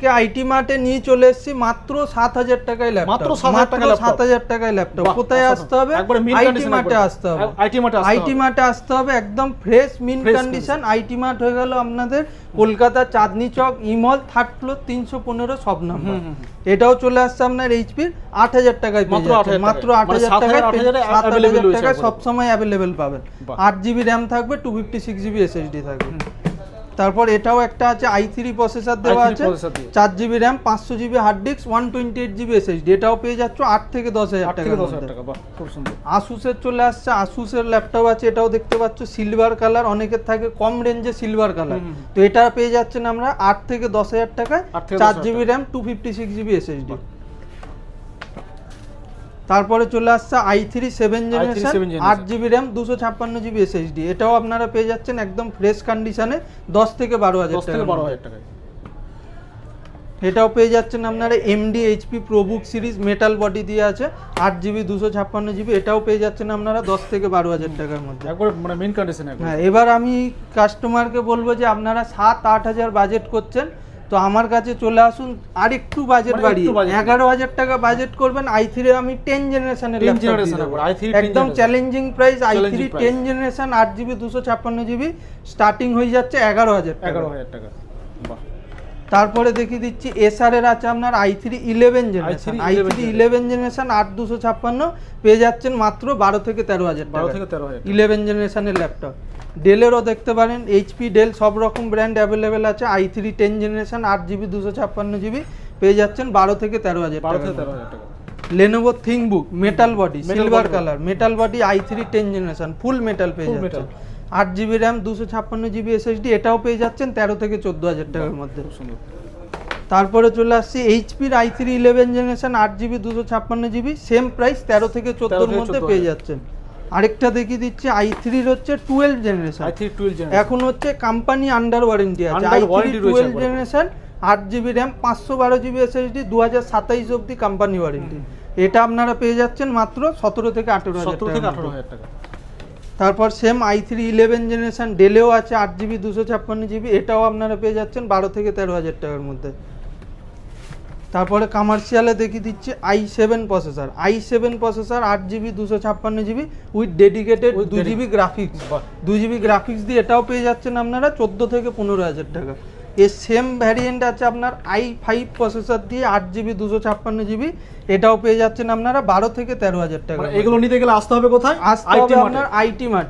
আজকে আইটি মার্টে নিয়ে চলে এসেছি মাত্র 7,000 টাকায় ল্যাপটপ, মাত্র 7,000 টাকায় ল্যাপটপ। কোথায় আসতে হবে? আইটি মার্টে আসতে হবে। আইটি মার্টে আসতে হবে, একদম fresh mint condition. IT mart হয়ে গেল আপনাদের কলকাতা চাঁদনি চক, ইমল, 3rd ফ্লোর, 315 সব নাম্বার। এটাও চলে আসছে আপনার এইচপির 8,000 টাকায়, মাত্র 8,000 টাকায় 7,000 টাকায় সবসময় অ্যাভেলেবেল পাবেন। 8GB র্যাম থাকবে, 256GB SSD থাকবে। তারপর এটাও একটা আছে i3 প্রসেসর দেওয়া আছে, 4GB RAM, 500GB hard disk, 128GB SSD। এটাও পেয়ে যাচ্ছ 8 থেকে 10,000 টাকার মধ্যে। খুব সুন্দর। আসুসের চলে আসছে, আসুসের ল্যাপটপ আছে, এটাও দেখতে পাচ্ছ সিলভার কালার। অনেকের থাকে কম রেঞ্জে সিলভার কালার, তো এটা পেয়ে যাচ্ছেন আমরা 8 থেকে 10,000 টাকায়, 4GB র্যাম, 256GB SSD। তারপরে চলে আসছে i3 7 generation, 8GB RAM, 256GB SSD। এটাও আপনারা পেয়ে যাচ্ছেন একদম ফ্রেশ কন্ডিশনে 10 থেকে 12,000 টাকা। এটাও পেয়ে যাচ্ছেন আপনারা MD HP ProBook series, metal body দিয়ে আছে, 8GB 256GB। এটাও পেয়ে যাচ্ছেন আপনারা 10 থেকে 12,000 টাকার মধ্যে, একবার মানে মেইন কন্ডিশন। হ্যাঁ, এবার আমি কাস্টমারকে বলবো যে আপনারা 7-8 হাজার বাজেট করছেন, তো আমার কাছে চলে আসুন। আর একটু বাজেট বাড়িয়ে 11,000 টাকা বাজেট করবেন। i3 আমি 10 জেনারেশনের একদম challenging price. i3 10 generation, 8GB 256GB, starting হয়ে যাচ্ছে 11,000 টাকা। তারপরে দেখিয়ে দিচ্ছি এসআর এর আছে আপনার i3 11 জেনারেশন, i3 11 জেনারেশন 8256 পেয়ে যাচ্ছেন মাত্র 12 থেকে 13,000 টাকা। 11 জেনারেশনের ল্যাপটপ। ডেলেরও দেখতে পারেন, এইচপি, ডেল সব রকম ব্র্যান্ড অ্যাভেলেবেল আছে। i3 10 জেনারেশন, 8GB 256GB পেয়ে যাচ্ছেন 12 থেকে 13,000 টাকা। Lenovo ThinkBook, metal body, silver colour, metal body, i3 10 generation, full metal পেয়ে যাচ্ছেন, 8GB র্যাম, 256GB SSD। এটাও পেয়ে যাচ্ছেন 13 থেকে 14,000 টাকার মধ্যে। তারপরে চলে আসছি এইচপির i3 11 generation, 8GB 256GB, same price 13 থেকে 14 এর মধ্যে পেয়ে যাচ্ছেন। আরেকটা দেখিয়ে দিচ্ছি i3 হচ্ছে 12 জেনারেশন, এখন হচ্ছে কোম্পানি আন্ডার ওয়ারেন্টি আছে। i3 12 generation, 8GB RAM, 512GB SSD, 2027 অবধি কোম্পানি ওয়ারেন্টি। এটা আপনারা পেয়ে যাচ্ছেন মাত্র 17 থেকে 18,000 টাকা। তারপর সেম i3 11 জেনারেশন, ডেলেও আছে, 8GB 256GB। এটাও আপনারা পেয়ে যাচ্ছেন 12 থেকে 13,000 টাকার মধ্যে। তারপরে কমার্শিয়ালে দেখিয়ে দিচ্ছি i7 processor, i7 processor, 8GB 256GB with dedicated 2GB graphics, 2GB graphics দিয়ে এটাও পেয়ে যাচ্ছেন আপনারা 14 থেকে 15,000 টাকা। এর সেম ভ্যারিয়েন্ট আছে আপনার i5 প্রসেসর দিয়ে, 8GB 256GB। এটাও পেয়ে যাচ্ছেন আপনারা 12 থেকে 13,000 টাকা। এগুলো নিতে গেলে আসতে হবে কোথায়? আসতে হবে আপনার আইটি মার্ট।